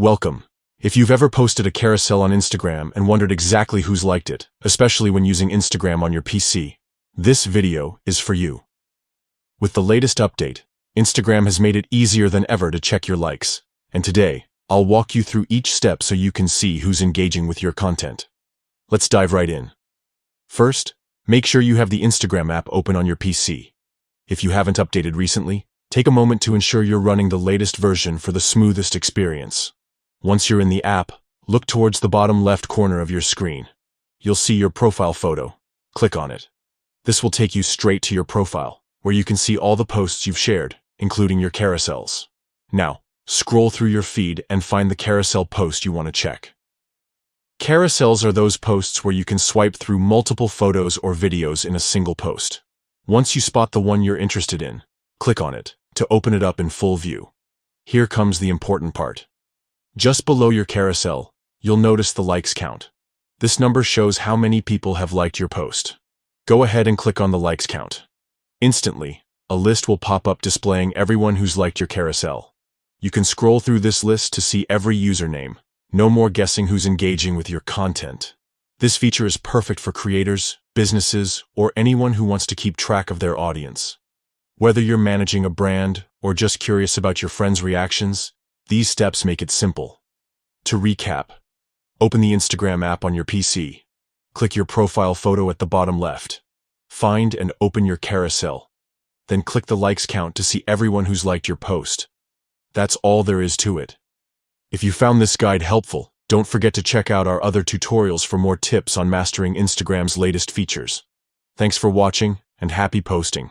Welcome. If you've ever posted a carousel on Instagram and wondered exactly who's liked it, especially when using Instagram on your PC, this video is for you. With the latest update, Instagram has made it easier than ever to check your likes, and today, I'll walk you through each step so you can see who's engaging with your content. Let's dive right in. First, make sure you have the Instagram app open on your PC. If you haven't updated recently, take a moment to ensure you're running the latest version for the smoothest experience. Once you're in the app, look towards the bottom left corner of your screen. You'll see your profile photo. Click on it. This will take you straight to your profile, where you can see all the posts you've shared, including your carousels. Now, scroll through your feed and find the carousel post you want to check. Carousels are those posts where you can swipe through multiple photos or videos in a single post. Once you spot the one you're interested in, click on it to open it up in full view. Here comes the important part. Just below your carousel, you'll notice the likes count. This number shows how many people have liked your post. Go ahead and click on the likes count. Instantly, a list will pop up displaying everyone who's liked your carousel. You can scroll through this list to see every username. No more guessing who's engaging with your content. This feature is perfect for creators, businesses, or anyone who wants to keep track of their audience. Whether you're managing a brand or just curious about your friends' reactions, these steps make it simple. To recap, open the Instagram app on your PC. Click your profile photo at the bottom left. Find and open your carousel. Then click the likes count to see everyone who's liked your post. That's all there is to it. If you found this guide helpful, don't forget to check out our other tutorials for more tips on mastering Instagram's latest features. Thanks for watching, and happy posting.